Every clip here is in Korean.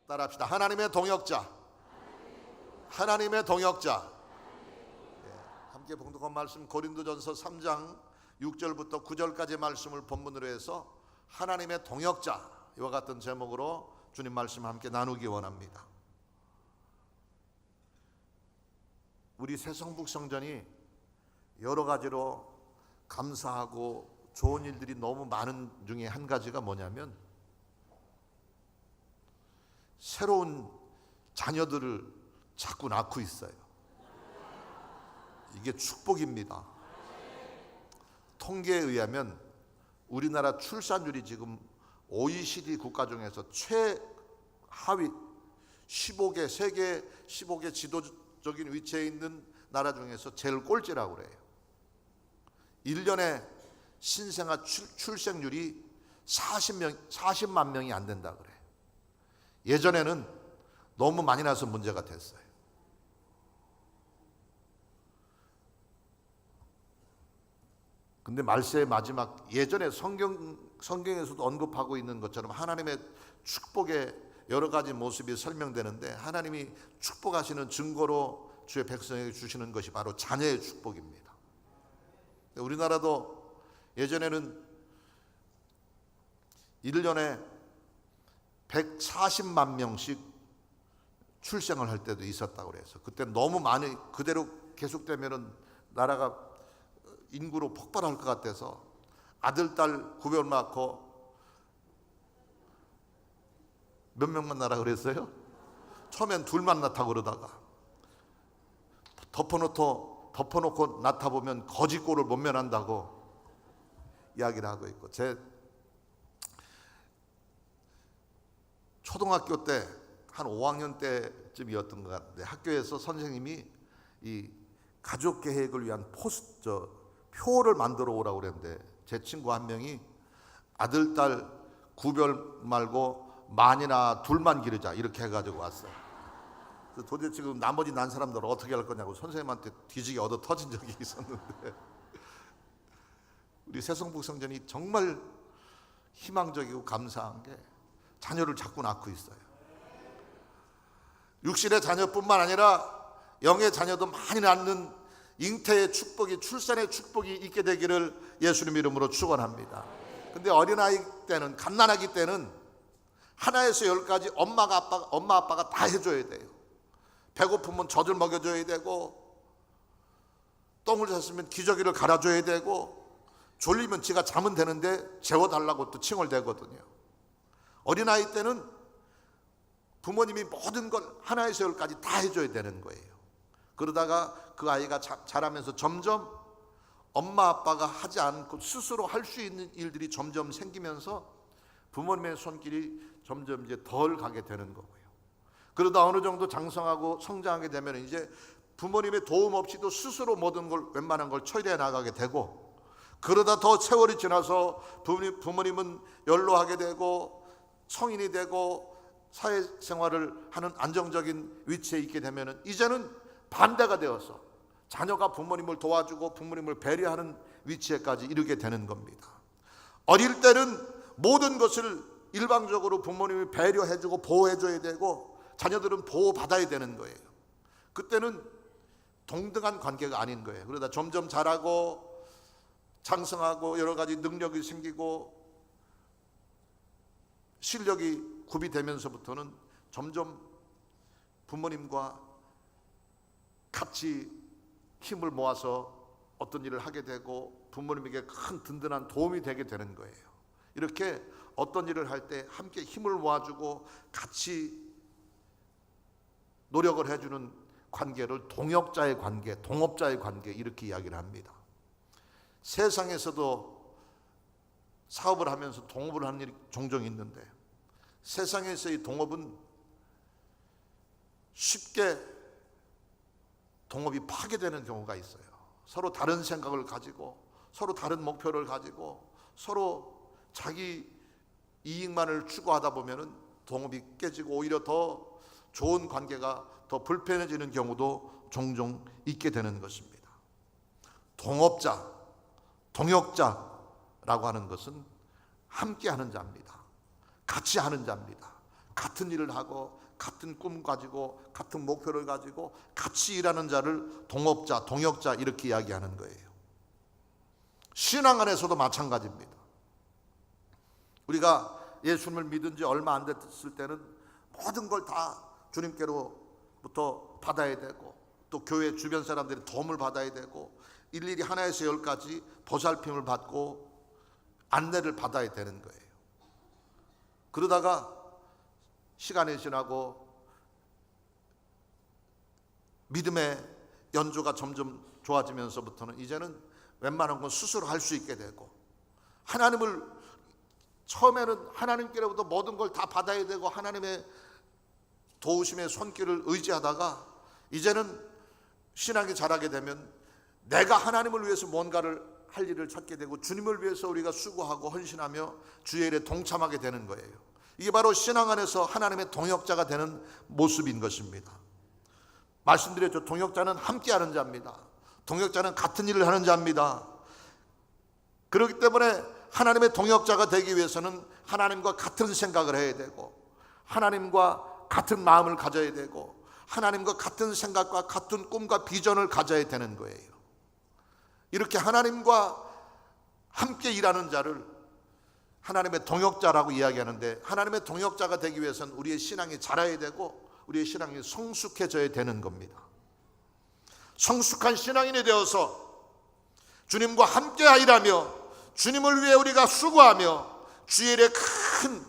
따라합시다. 하나님의 동역자. 하나님의 동역자. 함께 봉독한 말씀 고린도전서 3장 6절부터 9절까지 말씀을 본문으로 해서 하나님의 동역자, 이와 같은 제목으로 주님 말씀 함께 나누기 원합니다. 우리 새성북 성전이 여러 가지로 감사하고 좋은 일들이 너무 많은 중에 한 가지가 뭐냐면 새로운 자녀들을 자꾸 낳고 있어요. 이게 축복입니다. 통계에 의하면 우리나라 출산율이 지금 OECD 국가 중에서 최하위 15개, 세계 15개 지도적인 위치에 있는 나라 중에서 제일 꼴찌라고 그래요. 1년에 신생아 출생률이 40만 명이 안 된다 그래요. 예전에는 너무 많이 나서 문제가 됐어요. 근데 말세의 마지막, 예전에 성경에서도 언급하고 있는 것처럼 하나님의 축복의 여러 가지 모습이 설명되는데, 하나님이 축복하시는 증거로 주의 백성에게 주시는 것이 바로 자녀의 축복입니다. 우리나라도 예전에는 1년에 140만 명씩 출생을 할 때도 있었다고 그래서, 그때 너무 많이 그대로 계속되면은 나라가 인구로 폭발할 것 같아서 아들, 딸 구별 낳고 몇 명만 낳으라 그랬어요? 처음엔 둘만 낳다고 그러다가 덮어놓고 낳다 보면 거짓골을 못 면한다고 이야기를 하고 있고, 제 초등학교 때 한 5학년 때쯤이었던 것 같은데, 학교에서 선생님이 이 가족 계획을 위한 표를 만들어 오라고 그랬는데, 제 친구 한 명이 아들, 딸 구별 말고 만이나 둘만 기르자 이렇게 해가지고 왔어요. 도대체 지금 나머지 난 사람들은 어떻게 할 거냐고 선생님한테 뒤지게 얻어 터진 적이 있었는데, 우리 새성북 성전이 정말 희망적이고 감사한 게 자녀를 자꾸 낳고 있어요. 육신의 자녀뿐만 아니라 영의 자녀도 많이 낳는 잉태의 축복이, 출산의 축복이 있게 되기를 예수님 이름으로 축원합니다. 근데 어린아이 때는, 갓난아기 때는 하나에서 10까지 엄마 아빠가 다 해줘야 돼요. 배고프면 젖을 먹여줘야 되고, 똥을 쌌으면 기저귀를 갈아줘야 되고, 졸리면 지가 자면 되는데 재워달라고 또 칭얼대거든요. 어린아이 때는 부모님이 모든 걸 하나에서 10까지 다 해줘야 되는 거예요. 그러다가 그 아이가 자라면서 점점 엄마 아빠가 하지 않고 스스로 할 수 있는 일들이 점점 생기면서 부모님의 손길이 점점 이제 덜 가게 되는 거고요. 그러다 어느 정도 장성하고 성장하게 되면 이제 부모님의 도움 없이도 스스로 모든 걸, 웬만한 걸 처리해 나가게 되고, 그러다 더 세월이 지나서 부모님은 연로하게 되고 성인이 되고 사회생활을 하는 안정적인 위치에 있게 되면 이제는 반대가 되어서 자녀가 부모님을 도와주고 부모님을 배려하는 위치에까지 이르게 되는 겁니다. 어릴 때는 모든 것을 일방적으로 부모님이 배려해주고 보호해줘야 되고 자녀들은 보호받아야 되는 거예요. 그때는 동등한 관계가 아닌 거예요. 그러다 점점 자라고 장성하고 여러 가지 능력이 생기고 실력이 구비되면서부터는 점점 부모님과 같이 힘을 모아서 어떤 일을 하게 되고 부모님에게 큰 든든한 도움이 되게 되는 거예요. 이렇게 어떤 일을 할 때 함께 힘을 모아주고 같이 노력을 해주는 관계를 동역자의 관계, 동업자의 관계, 이렇게 이야기를 합니다. 세상에서도 사업을 하면서 동업을 하는 일이 종종 있는데, 세상에서의 동업은 쉽게 동업이 파괴되는 경우가 있어요. 서로 다른 생각을 가지고 서로 다른 목표를 가지고 서로 자기 이익만을 추구하다 보면은 동업이 깨지고 오히려 더 좋은 관계가 더 불편해지는 경우도 종종 있게 되는 것입니다. 동업자, 동역자라고 하는 것은 함께 하는 자입니다. 같이 하는 자입니다. 같은 일을 하고 같은 꿈 가지고 같은 목표를 가지고 같이 일하는 자를 동업자, 동역자 이렇게 이야기하는 거예요. 신앙 안에서도 마찬가지입니다. 우리가 예수님을 믿은 지 얼마 안 됐을 때는 모든 걸 다 주님께로부터 받아야 되고, 또 교회 주변 사람들이 도움을 받아야 되고, 일일이 하나에서 열까지 보살핌을 받고 안내를 받아야 되는 거예요. 그러다가 시간이 지나고 믿음의 연조가 점점 좋아지면서부터는 이제는 웬만한 건 스스로 할 수 있게 되고, 하나님을 처음에는 하나님께로부터 모든 걸 다 받아야 되고 하나님의 도우심의 손길을 의지하다가 이제는 신앙이 자라게 되면 내가 하나님을 위해서 뭔가를 할 일을 찾게 되고 주님을 위해서 우리가 수고하고 헌신하며 주의 일에 동참하게 되는 거예요. 이게 바로 신앙 안에서 하나님의 동역자가 되는 모습인 것입니다. 말씀드렸죠. 동역자는 함께하는 자입니다. 동역자는 같은 일을 하는 자입니다. 그렇기 때문에 하나님의 동역자가 되기 위해서는 하나님과 같은 생각을 해야 되고, 하나님과 같은 마음을 가져야 되고, 하나님과 같은 생각과 같은 꿈과 비전을 가져야 되는 거예요. 이렇게 하나님과 함께 일하는 자를 하나님의 동역자라고 이야기하는데, 하나님의 동역자가 되기 위해서는 우리의 신앙이 자라야 되고 우리의 신앙이 성숙해져야 되는 겁니다. 성숙한 신앙인이 되어서 주님과 함께 일하며 주님을 위해 우리가 수고하며 주의 일에 큰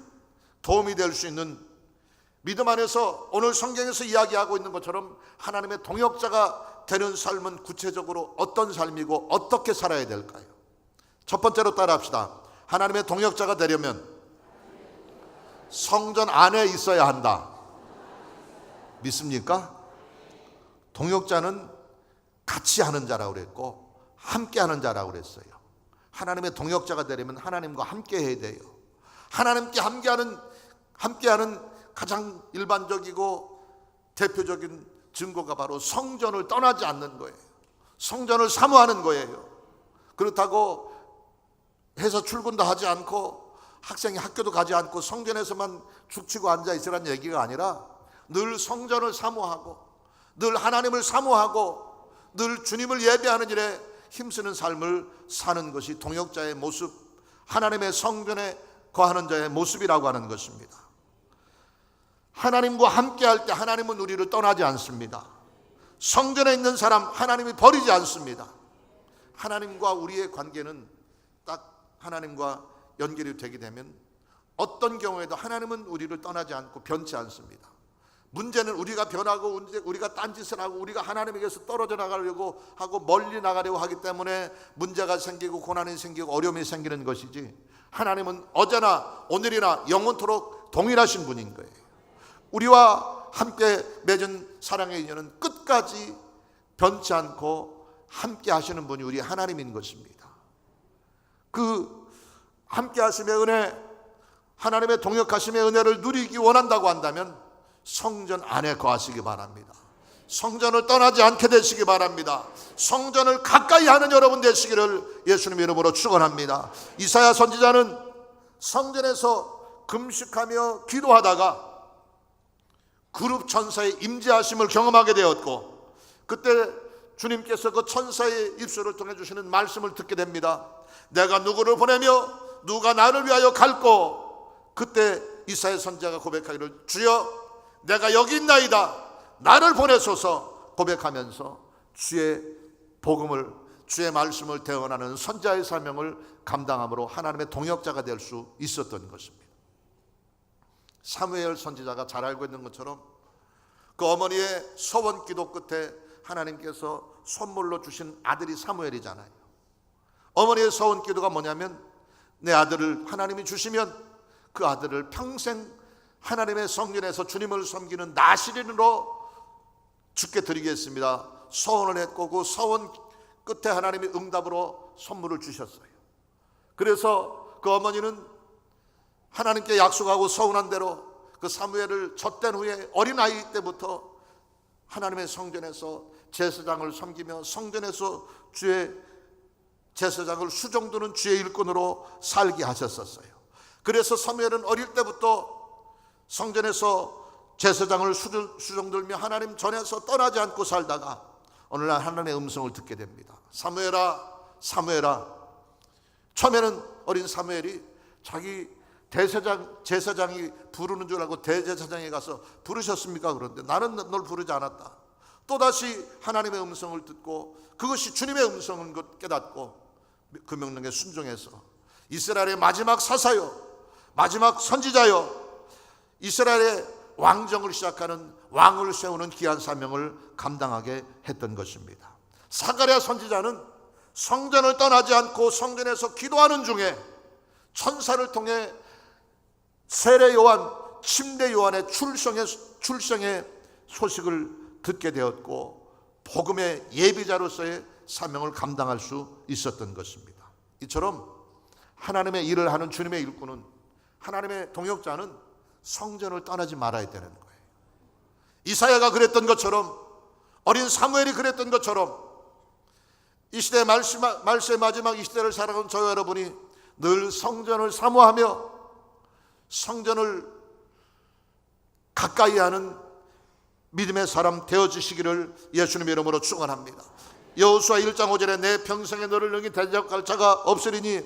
도움이 될 수 있는 믿음 안에서 오늘 성경에서 이야기하고 있는 것처럼 하나님의 동역자가 되는 삶은 구체적으로 어떤 삶이고 어떻게 살아야 될까요? 첫 번째로 따라합시다. 하나님의 동역자가 되려면 성전 안에 있어야 한다. 믿습니까? 동역자는 같이 하는 자라고 그랬고 함께 하는 자라고 그랬어요. 하나님의 동역자가 되려면 하나님과 함께 해야 돼요. 하나님께 함께하는 가장 일반적이고 대표적인 증거가 바로 성전을 떠나지 않는 거예요. 성전을 사모하는 거예요. 그렇다고 해서 출근도 하지 않고 학생이 학교도 가지 않고 성전에서만 죽치고 앉아 있으라는 얘기가 아니라 늘 성전을 사모하고 늘 하나님을 사모하고 늘 주님을 예배하는 일에 힘쓰는 삶을 사는 것이 동역자의 모습, 하나님의 성전에 거하는 자의 모습이라고 하는 것입니다. 하나님과 함께할 때 하나님은 우리를 떠나지 않습니다. 성전에 있는 사람 하나님이 버리지 않습니다. 하나님과 우리의 관계는 딱 하나님과 연결이 되게 되면 어떤 경우에도 하나님은 우리를 떠나지 않고 변치 않습니다. 문제는 우리가 변하고 우리가 딴짓을 하고 우리가 하나님에게서 떨어져 나가려고 하고 멀리 나가려고 하기 때문에 문제가 생기고 고난이 생기고 어려움이 생기는 것이지, 하나님은 어제나 오늘이나 영원토록 동일하신 분인 거예요. 우리와 함께 맺은 사랑의 인연은 끝까지 변치 않고 함께 하시는 분이 우리 하나님인 것입니다. 그 함께 하심의 은혜, 하나님의 동역하심의 은혜를 누리기 원한다고 한다면 성전 안에 거하시기 바랍니다. 성전을 떠나지 않게 되시기 바랍니다. 성전을 가까이 하는 여러분 되시기를 예수님의 이름으로 축원합니다. 이사야 선지자는 성전에서 금식하며 기도하다가 그룹 천사의 임재하심을 경험하게 되었고, 그때 주님께서 그 천사의 입술을 통해 주시는 말씀을 듣게 됩니다. 내가 누구를 보내며 누가 나를 위하여 갈꼬. 그때 이사야 선지자가 고백하기를 주여 내가 여기 있나이다 나를 보내소서 고백하면서 주의 복음을, 주의 말씀을 대언하는 선지자의 사명을 감당함으로 하나님의 동역자가 될 수 있었던 것입니다. 사무엘 선지자가 잘 알고 있는 것처럼 그 어머니의 소원 기도 끝에 하나님께서 선물로 주신 아들이 사무엘이잖아요. 어머니의 소원 기도가 뭐냐면 내 아들을 하나님이 주시면 그 아들을 평생 하나님의 성전에서 주님을 섬기는 나시린으로 주께 드리겠습니다. 소원을 했고 그 소원 끝에 하나님이 응답으로 선물을 주셨어요. 그래서 그 어머니는 하나님께 약속하고 서운한 대로 그 사무엘을 젖된 후에 어린아이 때부터 하나님의 성전에서 제사장을 섬기며 성전에서 주의 제사장을 수종드는 주의 일꾼으로 살게 하셨었어요. 그래서 사무엘은 어릴 때부터 성전에서 제사장을 수종들며 하나님 전에서 떠나지 않고 살다가 어느 날 하나님의 음성을 듣게 됩니다. 사무엘아, 사무엘아. 처음에는 어린 사무엘이 자기 제사장이 부르는 줄 알고 대제사장에 가서 부르셨습니까? 그런데 나는 널 부르지 않았다. 또다시 하나님의 음성을 듣고 그것이 주님의 음성인 것 깨닫고 그 명령에 순종해서 이스라엘의 마지막 사사요, 마지막 선지자요, 이스라엘의 왕정을 시작하는 왕을 세우는 귀한 사명을 감당하게 했던 것입니다. 사가랴 선지자는 성전을 떠나지 않고 성전에서 기도하는 중에 천사를 통해 세례 요한, 침례 요한의 출생의 소식을 듣게 되었고 복음의 예비자로서의 사명을 감당할 수 있었던 것입니다. 이처럼 하나님의 일을 하는 주님의 일꾼은, 하나님의 동역자는 성전을 떠나지 말아야 되는 거예요. 이사야가 그랬던 것처럼, 어린 사무엘이 그랬던 것처럼 이 시대 말세의 마지막 이 시대를 살아가는 저와 여러분이 늘 성전을 사모하며 성전을 가까이 하는 믿음의 사람 되어주시기를 예수님 이름으로 축원합니다. 여호수아 1장 5절에 내 평생에 너를 능히 대적할 자가 없으리니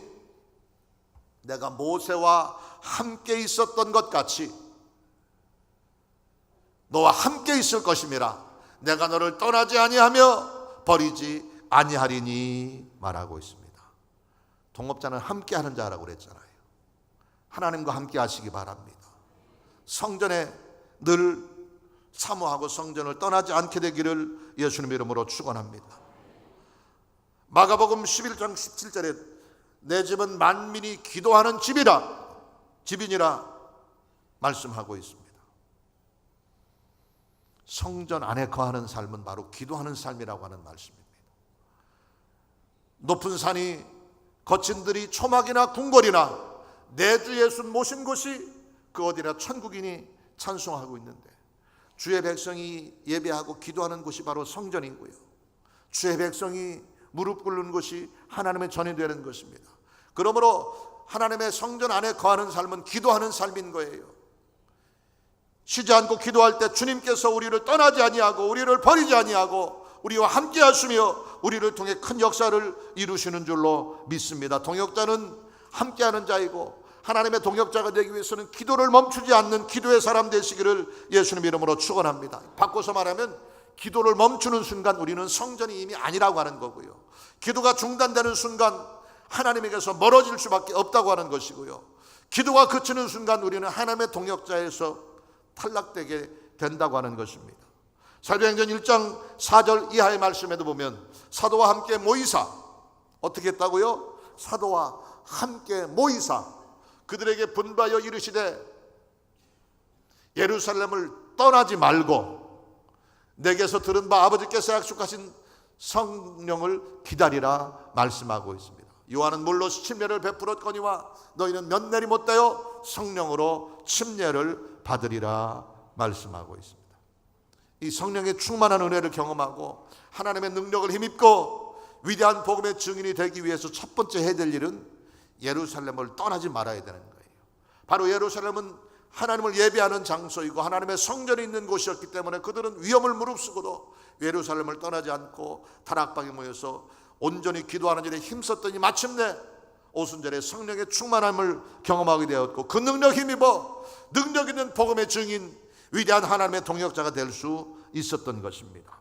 내가 모세와 함께 있었던 것 같이 너와 함께 있을 것임이라. 내가 너를 떠나지 아니하며 버리지 아니하리니 말하고 있습니다. 동업자는 함께 하는 자라고 그랬잖아요. 하나님과 함께 하시기 바랍니다. 성전에 늘 사모하고 성전을 떠나지 않게 되기를 예수님 이름으로 축원합니다. 마가복음 11장 17절에 내 집은 만민이 기도하는 집이니라 말씀하고 있습니다. 성전 안에 거하는 삶은 바로 기도하는 삶이라고 하는 말씀입니다. 높은 산이 거친 들이 초막이나 궁궐이나 내 주 예수 모신 곳이 그 어디나 천국이니 찬송하고 있는데 주의 백성이 예배하고 기도하는 곳이 바로 성전이고요. 주의 백성이 무릎 꿇는 곳이 하나님의 전이 되는 것입니다. 그러므로 하나님의 성전 안에 거하는 삶은 기도하는 삶인 거예요. 쉬지 않고 기도할 때 주님께서 우리를 떠나지 아니하고 우리를 버리지 아니하고 우리와 함께 하시며 우리를 통해 큰 역사를 이루시는 줄로 믿습니다. 동역자는 함께하는 자이고 하나님의 동역자가 되기 위해서는 기도를 멈추지 않는 기도의 사람 되시기를 예수님 이름으로 축원합니다. 바꿔서 말하면 기도를 멈추는 순간 우리는 성전이 이미 아니라고 하는 거고요. 기도가 중단되는 순간 하나님에게서 멀어질 수밖에 없다고 하는 것이고요. 기도가 그치는 순간 우리는 하나님의 동역자에서 탈락되게 된다고 하는 것입니다. 사도행전 1장 4절 이하의 말씀에도 보면 사도와 함께 모이사 어떻게 했다고요? 사도와 함께 모이사 그들에게 분부하여 이르시되 예루살렘을 떠나지 말고 내게서 들은 바 아버지께서 약속하신 성령을 기다리라 말씀하고 있습니다. 요한은 물로 침례를 베풀었거니와 너희는 몇 날이 못되어 성령으로 침례를 받으리라 말씀하고 있습니다. 이 성령의 충만한 은혜를 경험하고 하나님의 능력을 힘입고 위대한 복음의 증인이 되기 위해서 첫 번째 해야 될 일은 예루살렘을 떠나지 말아야 되는 거예요. 바로 예루살렘은 하나님을 예배하는 장소이고 하나님의 성전이 있는 곳이었기 때문에 그들은 위험을 무릅쓰고도 예루살렘을 떠나지 않고 다락방에 모여서 온전히 기도하는 일에 힘썼더니 마침내 오순절에 성령의 충만함을 경험하게 되었고 그 능력 힘입어 능력 있는 복음의 증인 위대한 하나님의 동역자가 될 수 있었던 것입니다.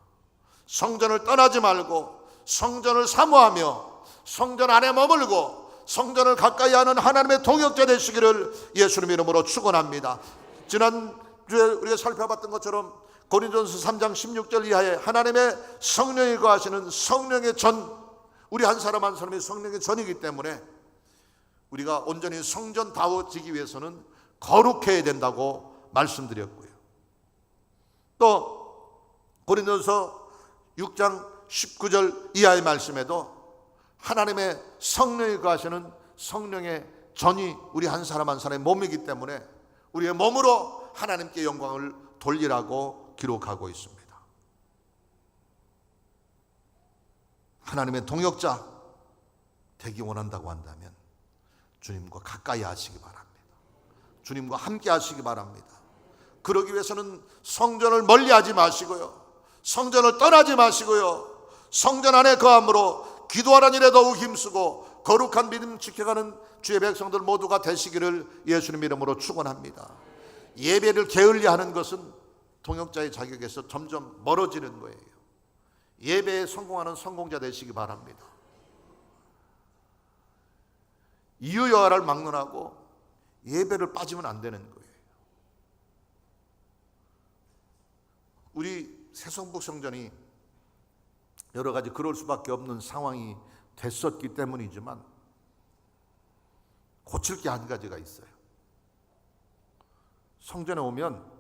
성전을 떠나지 말고 성전을 사모하며 성전 안에 머물고 성전을 가까이 하는 하나님의 동역자 되시기를 예수님 이름으로 축원합니다. 지난주에 우리가 살펴봤던 것처럼 고린도전서 3장 16절 이하에 하나님의 성령이 거하시는 성령의 전, 우리 한 사람 한 사람이 성령의 전이기 때문에 우리가 온전히 성전다워지기 위해서는 거룩해야 된다고 말씀드렸고요. 또 고린도전서 6장 19절 이하의 말씀에도 하나님의 성령이 거하시는 성령의 전이 우리 한 사람 한 사람의 몸이기 때문에 우리의 몸으로 하나님께 영광을 돌리라고 기록하고 있습니다. 하나님의 동역자 되기 원한다고 한다면 주님과 가까이 하시기 바랍니다. 주님과 함께 하시기 바랍니다. 그러기 위해서는 성전을 멀리하지 마시고요, 성전을 떠나지 마시고요, 성전 안에 거함으로 기도하는 일에 더욱 힘쓰고 거룩한 믿음 지켜가는 주의 백성들 모두가 되시기를 예수님 이름으로 축원합니다. 예배를 게을리하는 것은 동역자의 자격에서 점점 멀어지는 거예요. 예배에 성공하는 성공자 되시기 바랍니다. 이유여하를 막론하고 예배를 빠지면 안 되는 거예요. 우리 새성북 성전이 여러 가지 그럴 수밖에 없는 상황이 됐었기 때문이지만 고칠 게 한 가지가 있어요. 성전에 오면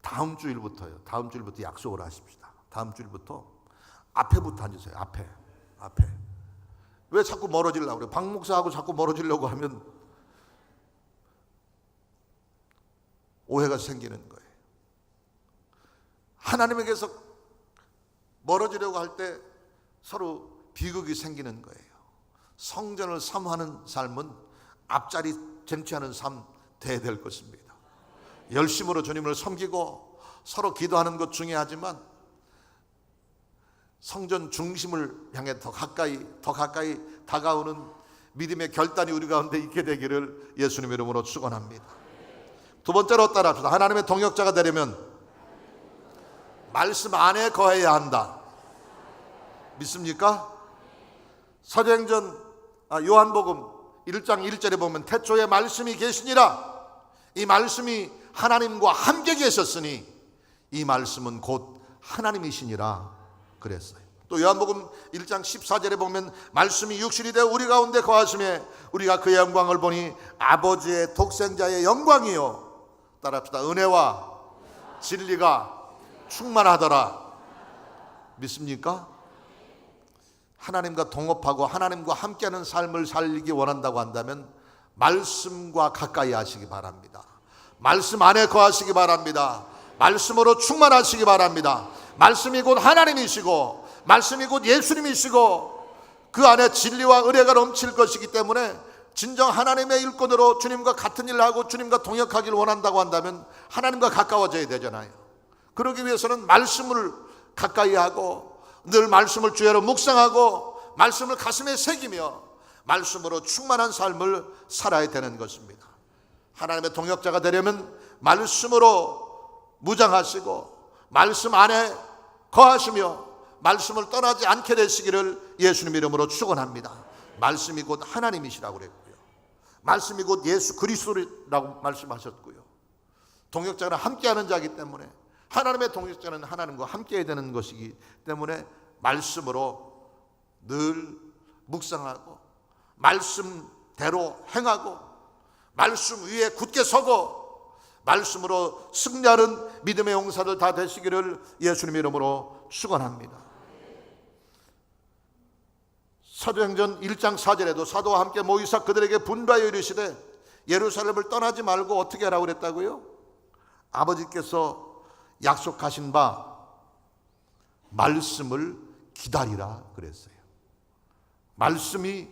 다음 주일부터 약속을 하십시다. 다음 주일부터 앞에부터 앉으세요. 앞에. 왜 자꾸 멀어지려고 그래요? 박 목사하고 자꾸 멀어지려고 하면 오해가 생기는 거예요. 하나님에게서 멀어지려고 할 때 서로 비극이 생기는 거예요. 성전을 사모하는 삶은 앞자리 쟁취하는 삶 돼야 될 것입니다. 열심으로 주님을 섬기고 서로 기도하는 것 중요하지만 성전 중심을 향해 더 가까이 다가오는 믿음의 결단이 우리 가운데 있게 되기를 예수님 이름으로 축원합니다. 두 번째로 따라합시다. 하나님의 동역자가 되려면 말씀 안에 거해야 한다. 믿습니까? 사도행전 요한복음 1장 1절에 보면 태초에 말씀이 계시니라. 이 말씀이 하나님과 함께 계셨으니 이 말씀은 곧 하나님이시니라 그랬어요. 또 요한복음 1장 14절에 보면 말씀이 육신이 되어 우리 가운데 거하심에 우리가 그의 영광을 보니 아버지의 독생자의 영광이요. 따라합시다. 은혜와 진리가 충만하더라. 믿습니까? 하나님과 동업하고 하나님과 함께하는 삶을 살기 원한다고 한다면 말씀과 가까이 하시기 바랍니다. 말씀 안에 거하시기 바랍니다. 말씀으로 충만하시기 바랍니다. 말씀이 곧 하나님이시고 말씀이 곧 예수님이시고 그 안에 진리와 은혜가 넘칠 것이기 때문에 진정 하나님의 일꾼으로 주님과 같은 일을 하고 주님과 동역하기를 원한다고 한다면 하나님과 가까워져야 되잖아요. 그러기 위해서는 말씀을 가까이 하고 늘 말씀을 주야로 묵상하고 말씀을 가슴에 새기며 말씀으로 충만한 삶을 살아야 되는 것입니다. 하나님의 동역자가 되려면 말씀으로 무장하시고 말씀 안에 거하시며 말씀을 떠나지 않게 되시기를 예수님 이름으로 축원합니다. 말씀이 곧 하나님이시라고 그랬고요. 말씀이 곧 예수 그리스도라고 말씀하셨고요. 동역자는 함께하는 자이기 때문에 하나님의 동역자는 하나님과 함께해야 되는 것이기 때문에 말씀으로 늘 묵상하고 말씀대로 행하고 말씀 위에 굳게 서고 말씀으로 승리하는 믿음의 용사들 다 되시기를 예수님 이름으로 축원합니다. 사도행전 1장 4절에도 사도와 함께 모이사 그들에게 분부하여 이르시되 예루살렘을 떠나지 말고 어떻게 하라고 그랬다고요? 아버지께서 약속하신 바 말씀을 기다리라 그랬어요. 말씀이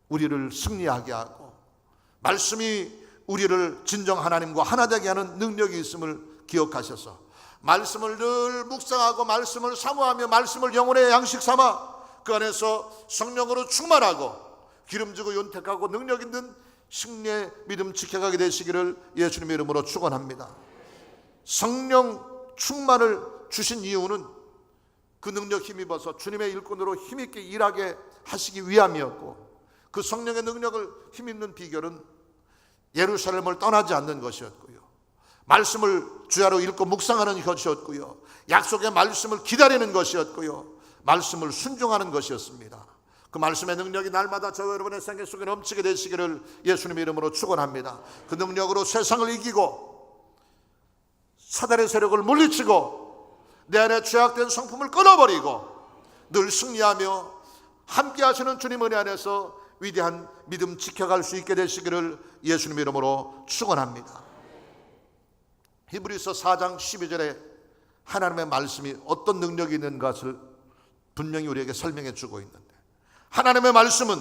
우리를 승리하게 하고 말씀이 우리를 진정 하나님과 하나 되게 하는 능력이 있음을 기억하셔서 말씀을 늘 묵상하고 말씀을 사모하며 말씀을 영혼의 양식 삼아 그 안에서 성령으로 충만하고 기름지고 윤택하고 능력 있는 승리의 믿음 지켜가게 되시기를 예수님의 이름으로 축원합니다. 성령 충만을 주신 이유는 그 능력 힘입어서 주님의 일꾼으로 힘있게 일하게 하시기 위함이었고 그 성령의 능력을 힘입는 비결은 예루살렘을 떠나지 않는 것이었고요. 말씀을 주야로 읽고 묵상하는 것이었고요. 약속의 말씀을 기다리는 것이었고요. 말씀을 순종하는 것이었습니다. 그 말씀의 능력이 날마다 저와 여러분의 생애 속에 넘치게 되시기를 예수님의 이름으로 축원합니다. 그 능력으로 세상을 이기고 사단의 세력을 물리치고 내 안에 죄악된 성품을 끊어버리고 늘 승리하며 함께 하시는 주님 은혜 안에서 위대한 믿음 지켜갈 수 있게 되시기를 예수님의 이름으로 축원합니다. 히브리서 4장 12절에 하나님의 말씀이 어떤 능력이 있는 것을 분명히 우리에게 설명해 주고 있는데 하나님의 말씀은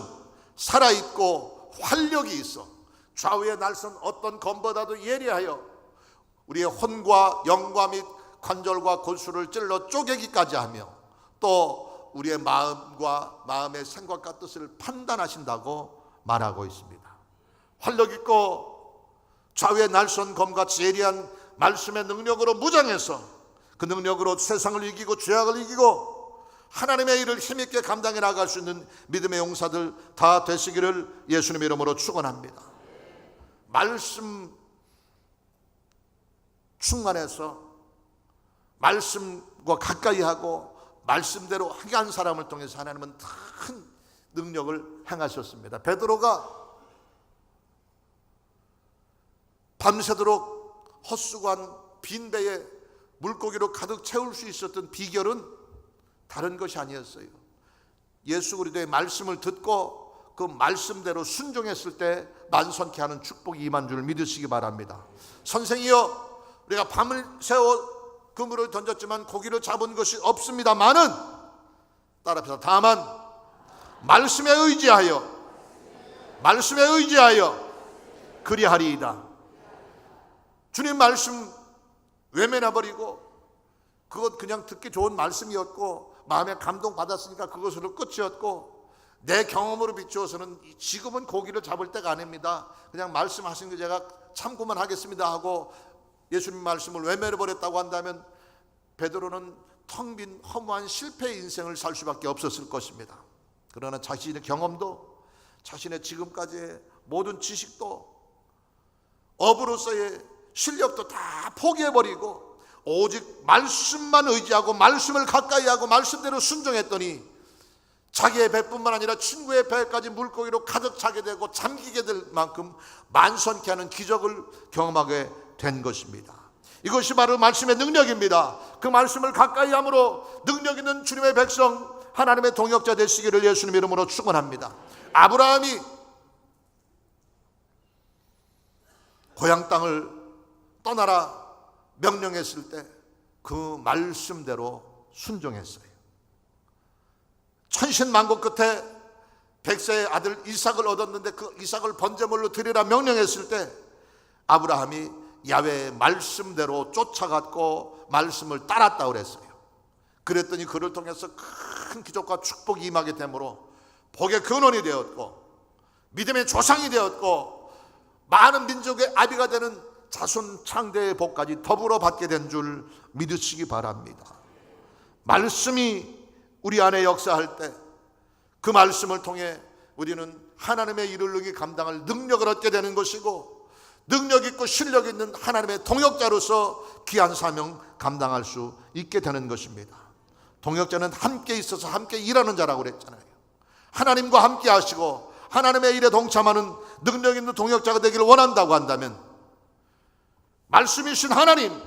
살아있고 활력이 있어 좌우의 날선 어떤 검보다도 예리하여 우리의 혼과 영과 및 관절과 골수를 찔러 쪼개기까지 하며 또 우리의 마음과 마음의 생각과 뜻을 판단하신다고 말하고 있습니다. 활력 있고 좌우의 날선 검같이 예리한 말씀의 능력으로 무장해서 그 능력으로 세상을 이기고 죄악을 이기고 하나님의 일을 힘있게 감당해 나갈 수 있는 믿음의 용사들 다 되시기를 예수님 이름으로 축원합니다. 말씀 충만해서 말씀과 가까이 하고 말씀대로 하게 한 사람을 통해서 하나님은 큰 능력을 행하셨습니다. 베드로가 밤새도록 헛수고한 빈 배에 물고기로 가득 채울 수 있었던 비결은 다른 것이 아니었어요. 예수 그리스도의 말씀을 듣고 그 말씀대로 순종했을 때 만선케 하는 축복이 임한 줄 믿으시기 바랍니다. 선생이여, 우리가 밤을 새워 그물을 던졌지만 고기를 잡은 것이 없습니다마는, 따라합시다. 다만 말씀에 의지하여 그리하리이다. 주님 말씀 외면해버리고 그것 그냥 듣기 좋은 말씀이었고 마음에 감동받았으니까 그것으로 끝이었고 내 경험으로 비추어서는 지금은 고기를 잡을 때가 아닙니다, 그냥 말씀하신 거 제가 참고만 하겠습니다 하고 예수님 말씀을 외면해버렸다고 한다면 베드로는 텅 빈 허무한 실패의 인생을 살 수밖에 없었을 것입니다. 그러나 자신의 경험도 자신의 지금까지의 모든 지식도 업으로서의 실력도 다 포기해버리고 오직 말씀만 의지하고 말씀을 가까이 하고 말씀대로 순종했더니 자기의 배뿐만 아니라 친구의 배까지 물고기로 가득 차게 되고 잠기게 될 만큼 만선케 하는 기적을 경험하게 된 것입니다. 이것이 바로 말씀의 능력입니다. 그 말씀을 가까이 함으로 능력 있는 주님의 백성, 하나님의 동역자 되시기를 예수님 이름으로 축원합니다. 아브라함이 고향 땅을 떠나라 명령했을 때 그 말씀대로 순종했어요. 천신만고 끝에 백세의 아들 이삭을 얻었는데 그 이삭을 번제물로 드리라 명령했을 때 아브라함이 야훼의 말씀대로 쫓아갔고 말씀을 따랐다고 그랬어요. 그랬더니 그를 통해서 큰 기적과 축복이 임하게 되므로 복의 근원이 되었고 믿음의 조상이 되었고 많은 민족의 아비가 되는 자손 창대의 복까지 더불어 받게 된 줄 믿으시기 바랍니다. 말씀이 우리 안에 역사할 때 그 말씀을 통해 우리는 하나님의 일을 능히 감당할 능력을 얻게 되는 것이고 능력 있고 실력 있는 하나님의 동역자로서 귀한 사명 감당할 수 있게 되는 것입니다. 동역자는 함께 있어서 함께 일하는 자라고 그랬잖아요. 하나님과 함께 하시고 하나님의 일에 동참하는 능력 있는 동역자가 되기를 원한다고 한다면 말씀이신 하나님,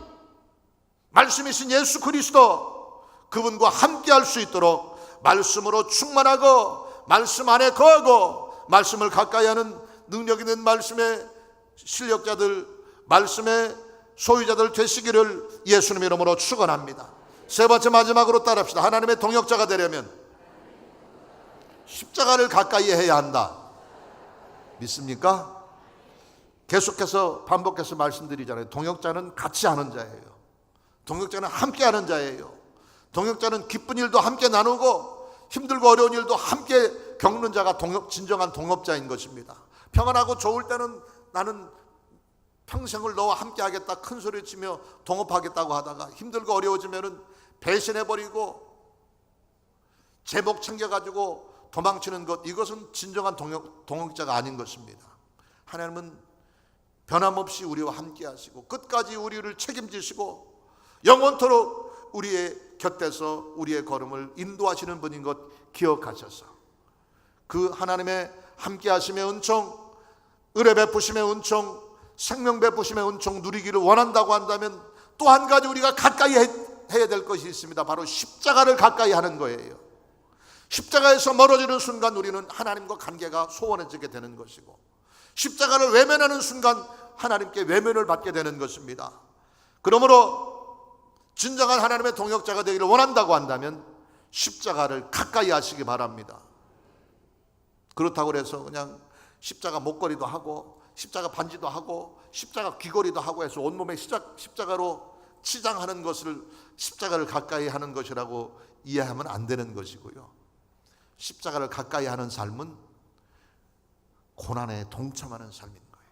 말씀이신 예수 그리스도, 그분과 함께 할 수 있도록 말씀으로 충만하고 말씀 안에 거하고 말씀을 가까이 하는 능력 있는 말씀의 실력자들, 말씀의 소유자들 되시기를 예수님 이름으로 축원합니다. 세 번째 마지막으로 따라합시다. 하나님의 동역자가 되려면 십자가를 가까이 해야 한다. 믿습니까? 계속해서 반복해서 말씀드리잖아요. 동역자는 같이 하는 자예요. 동역자는 함께 하는 자예요. 동역자는 기쁜 일도 함께 나누고 힘들고 어려운 일도 함께 겪는 자가 진정한 동업자인 것입니다. 평안하고 좋을 때는 나는 평생을 너와 함께 하겠다 큰 소리 치며 동업하겠다고 하다가 힘들고 어려워지면은 배신해버리고 제목 챙겨가지고 도망치는 것, 이것은 진정한 동역자가 아닌 것입니다. 하나님은 변함없이 우리와 함께 하시고 끝까지 우리를 책임지시고 영원토록 우리의 곁에서 우리의 걸음을 인도하시는 분인 것 기억하셔서 그 하나님의 함께 하심의 은총, 은혜 베푸심의 은총, 생명 베푸심의 은총 누리기를 원한다고 한다면 또 한 가지 우리가 가까이 해야 될 것이 있습니다. 바로 십자가를 가까이 하는 거예요. 십자가에서 멀어지는 순간 우리는 하나님과 관계가 소원해지게 되는 것이고 십자가를 외면하는 순간 하나님께 외면을 받게 되는 것입니다. 그러므로 진정한 하나님의 동역자가 되기를 원한다고 한다면 십자가를 가까이 하시기 바랍니다. 그렇다고 해서 그냥 십자가 목걸이도 하고 십자가 반지도 하고 십자가 귀걸이도 하고 해서 온몸에 십자가로 치장하는 것을 십자가를 가까이 하는 것이라고 이해하면 안 되는 것이고요. 십자가를 가까이 하는 삶은 고난에 동참하는 삶인 거예요.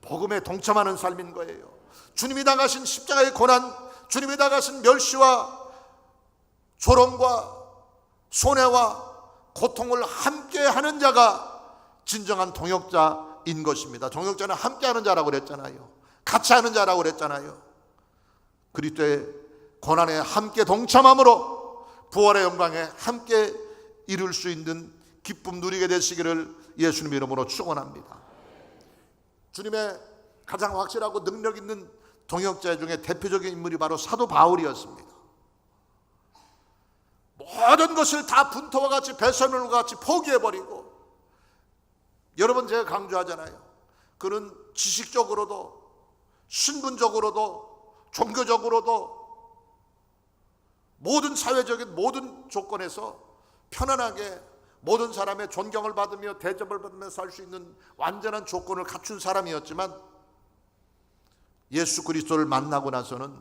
복음에 동참하는 삶인 거예요. 주님이 당하신 십자가의 고난, 주님이 당하신 멸시와 조롱과 손해와 고통을 함께 하는 자가 진정한 동역자인 것입니다. 동역자는 함께 하는 자라고 그랬잖아요. 같이 하는 자라고 그랬잖아요. 그리스도의 고난에 함께 동참함으로 부활의 영광에 함께 이룰 수 있는 기쁨 누리게 되시기를 예수님 이름으로 축원합니다. 주님의 가장 확실하고 능력 있는 동역자 중에 대표적인 인물이 바로 사도 바울이었습니다. 모든 것을 다 분토와 같이 배설물과 같이 포기해버리고, 여러분 제가 강조하잖아요. 그는 지식적으로도 신분적으로도 종교적으로도 모든 사회적인 모든 조건에서 편안하게 모든 사람의 존경을 받으며 대접을 받으며 살 수 있는 완전한 조건을 갖춘 사람이었지만, 예수 그리스도를 만나고 나서는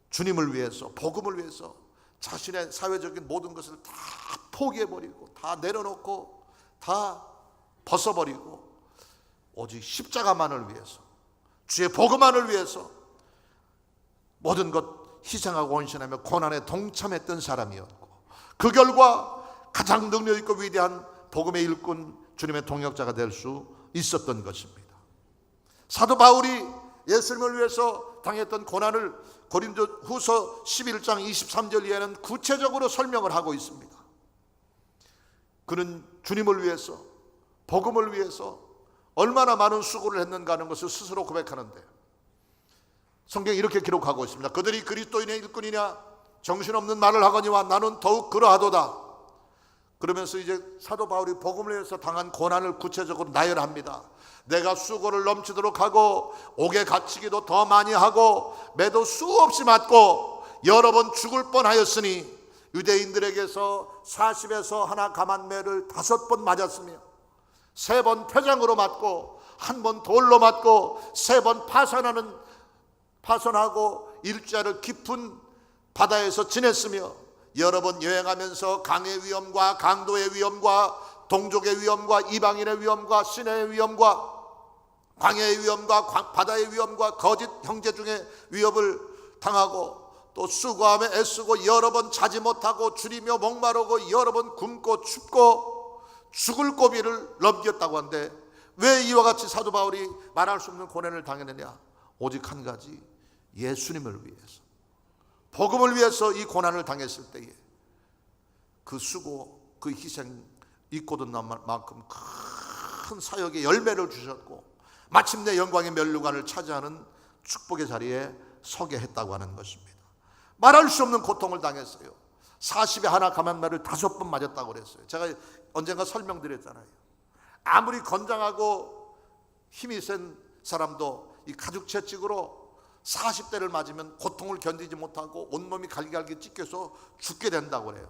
주님을 위해서, 복음을 위해서 자신의 사회적인 모든 것을 다 포기해버리고 다 내려놓고 다 벗어버리고 오직 십자가만을 위해서, 주의 복음만을 위해서 모든 것 희생하고 헌신하며 고난에 동참했던 사람이었고, 그 결과 가장 능력 있고 위대한 복음의 일꾼, 주님의 동역자가 될 수 있었던 것입니다. 사도 바울이 예수님을 위해서 당했던 고난을 고린도후서 11장 23절 이하는 구체적으로 설명을 하고 있습니다. 그는 주님을 위해서, 복음을 위해서 얼마나 많은 수고를 했는가 하는 것을 스스로 고백하는데, 성경이 이렇게 기록하고 있습니다. 그들이 그리스도인의 일꾼이냐 정신없는 말을 하거니와 나는 더욱 그러하도다. 그러면서 이제 사도 바울이 복음을 위해서 당한 고난을 구체적으로 나열합니다. 내가 수고를 넘치도록 하고 옥에 갇히기도 더 많이 하고 매도 수없이 맞고 여러 번 죽을 뻔하였으니 유대인들에게서 40에서 하나 감한매를 5번 맞았으며 3번 태장으로 맞고 1번 돌로 맞고 3번 파선하고 일자를 깊은 바다에서 지냈으며 여러 번 여행하면서 강의 위험과 강도의 위험과 동족의 위험과 이방인의 위험과 시내의 위험과 광야의 위험과 바다의 위험과 거짓 형제 중에 위협을 당하고 또 수고하며 애쓰고 여러 번 자지 못하고 줄이며 목마르고 여러 번 굶고 춥고 죽을 고비를 넘겼다고 하는데, 왜 이와 같이 사도 바울이 말할 수 없는 고난을 당했느냐? 오직 한 가지, 예수님을 위해서, 복음을 위해서 이 고난을 당했을 때에 그 수고, 그 희생 잊고도 남을 만큼 큰 사역의 열매를 주셨고 마침내 영광의 면류관을 차지하는 축복의 자리에 서게 했다고 하는 것입니다. 말할 수 없는 고통을 당했어요. 40에 하나 감한매를 5번 맞았다고 그랬어요. 제가 언젠가 설명드렸잖아요. 아무리 건장하고 힘이 센 사람도 이 가죽 채찍으로 40대를 맞으면 고통을 견디지 못하고 온몸이 갈기갈기 찢겨서 죽게 된다고 그래요.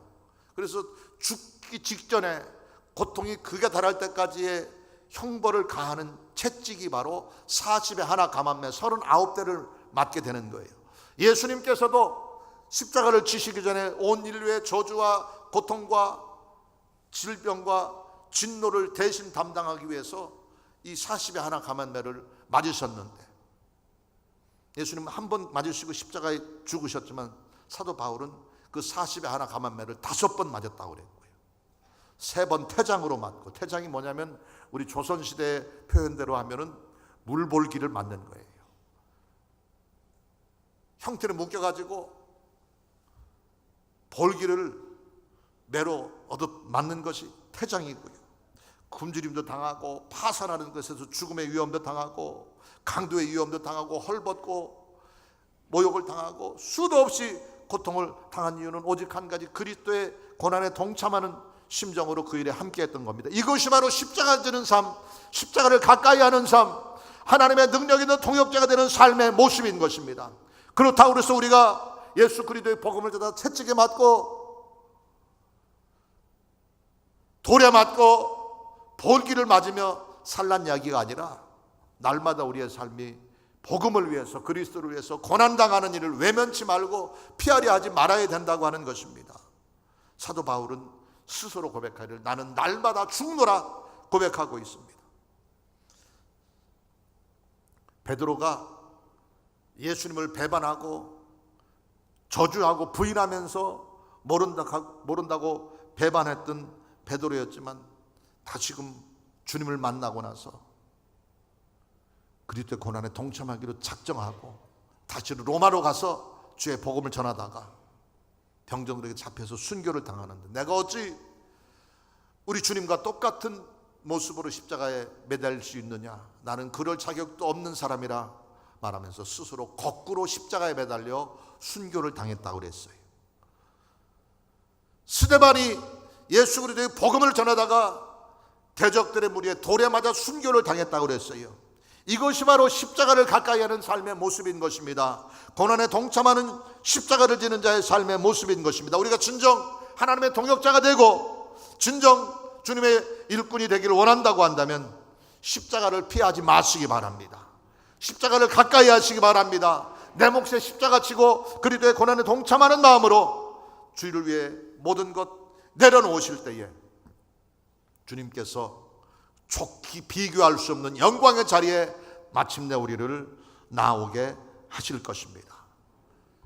그래서 죽기 직전에 고통이 극에 달할 때까지의 형벌을 가하는 채찍이 바로 40에 하나 감한매 39대를 맞게 되는 거예요. 예수님께서도 십자가를 지시기 전에 온 인류의 저주와 고통과 질병과 진노를 대신 담당하기 위해서 이 40에 하나 감한매를 맞으셨는데, 예수님은 한 번 맞으시고 십자가에 죽으셨지만 사도 바울은 그 40에 하나 감한매를 5번 맞았다고 그랬고요. 3번 태장으로 맞고, 태장이 뭐냐면 우리 조선시대 표현대로 하면은 물볼기를 맞는 거예요. 형태를 묶여가지고 볼기를 매로 얻어 맞는 것이 태장이고요. 굶주림도 당하고 파산하는 것에서 죽음의 위험도 당하고 강도의 위험도 당하고 헐벗고 모욕을 당하고 수도 없이 고통을 당한 이유는 오직 한 가지, 그리스도의 고난에 동참하는 심정으로 그 일에 함께했던 겁니다. 이것이 바로 십자가 지는 삶, 십자가를 가까이 하는 삶, 하나님의 능력 있는 동역자가 되는 삶의 모습인 것입니다. 그렇다고 해서 우리가 예수 그리스도의 복음을 듣다 채찍에 맞고 돌에 맞고 볼기를 맞으며 살란 이야기가 아니라 날마다 우리의 삶이 복음을 위해서, 그리스도를 위해서 고난당하는 일을 외면치 말고 피하려 하지 말아야 된다고 하는 것입니다. 사도 바울은 스스로 고백하기를 나는 날마다 죽노라 고백하고 있습니다. 베드로가 예수님을 배반하고 저주하고 부인하면서 모른다고 배반했던 베드로였지만 다시금 주님을 만나고 나서 그리스도의 고난에 동참하기로 작정하고 다시 로마로 가서 주의 복음을 전하다가 병정들에게 잡혀서 순교를 당하는데, 내가 어찌 우리 주님과 똑같은 모습으로 십자가에 매달릴 수 있느냐, 나는 그럴 자격도 없는 사람이라 말하면서 스스로 거꾸로 십자가에 매달려 순교를 당했다고 그랬어요. 스데반이 예수 그리스도의 복음을 전하다가 대적들의 무리에 돌에 맞아 순교를 당했다고 그랬어요. 이것이 바로 십자가를 가까이 하는 삶의 모습인 것입니다. 고난에 동참하는 십자가를 지는 자의 삶의 모습인 것입니다. 우리가 진정 하나님의 동역자가 되고 진정 주님의 일꾼이 되기를 원한다고 한다면 십자가를 피하지 마시기 바랍니다. 십자가를 가까이 하시기 바랍니다. 내 몫에 십자가 치고 그리스도의 고난에 동참하는 마음으로 주를 위해 모든 것 내려놓으실 때에 주님께서 좋게 비교할 수 없는 영광의 자리에 마침내 우리를 나오게 하실 것입니다.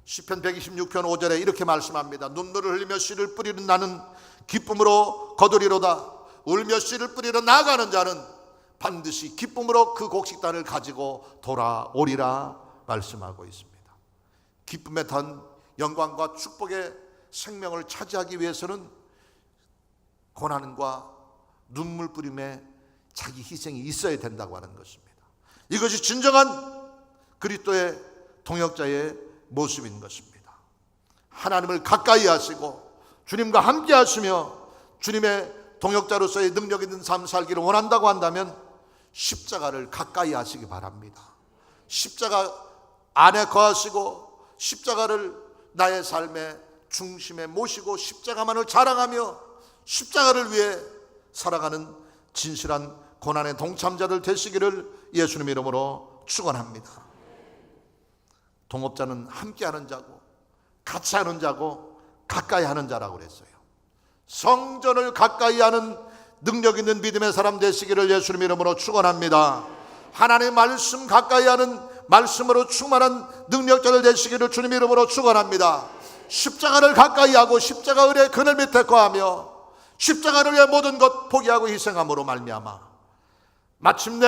시편 126편 5절에 이렇게 말씀합니다. 눈물을 흘리며 씨를 뿌리는 나는 기쁨으로 거두리로다. 울며 씨를 뿌리러 나아가는 자는 반드시 기쁨으로 그 곡식단을 가지고 돌아오리라 말씀하고 있습니다. 기쁨의 단 영광과 축복의 생명을 차지하기 위해서는 고난과 눈물 뿌림에 자기 희생이 있어야 된다고 하는 것입니다. 이것이 진정한 그리스도의 동역자의 모습인 것입니다. 하나님을 가까이 하시고 주님과 함께 하시며 주님의 동역자로서의 능력 있는 삶 살기를 원한다고 한다면 십자가를 가까이 하시기 바랍니다. 십자가 안에 거하시고 십자가를 나의 삶의 중심에 모시고 십자가만을 자랑하며 십자가를 위해 살아가는 진실한 고난의 동참자들 되시기를 예수님 이름으로 축원합니다. 동업자는 함께하는 자고 같이 하는 자고 가까이 하는 자라고 그랬어요. 성전을 가까이 하는 능력 있는 믿음의 사람 되시기를 예수님 이름으로 축원합니다. 하나님의 말씀 가까이 하는 말씀으로 충만한 능력자들 되시기를 주님 이름으로 축원합니다. 십자가를 가까이 하고 십자가 의의 그늘 밑에 거하며 십자가를 위해 모든 것 포기하고 희생함으로 말미암아 마침내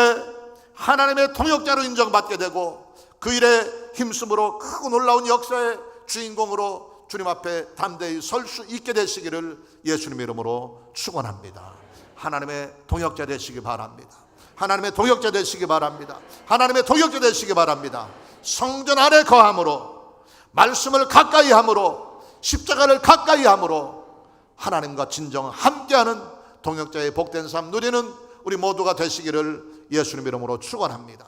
하나님의 통역자로 인정받게 되고 그 일에 힘쓰므로 크고 놀라운 역사의 주인공으로 주님 앞에 담대히 설 수 있게 되시기를 예수님 이름으로 축원합니다. 하나님의 동역자 되시기 바랍니다. 하나님의 동역자 되시기 바랍니다. 하나님의 동역자 되시기 바랍니다. 성전 안에 거함으로 말씀을 가까이 함으로 십자가를 가까이 함으로 하나님과 진정 함께하는 동역자의 복된 삶 누리는 우리 모두가 되시기를 예수님 이름으로 축원합니다.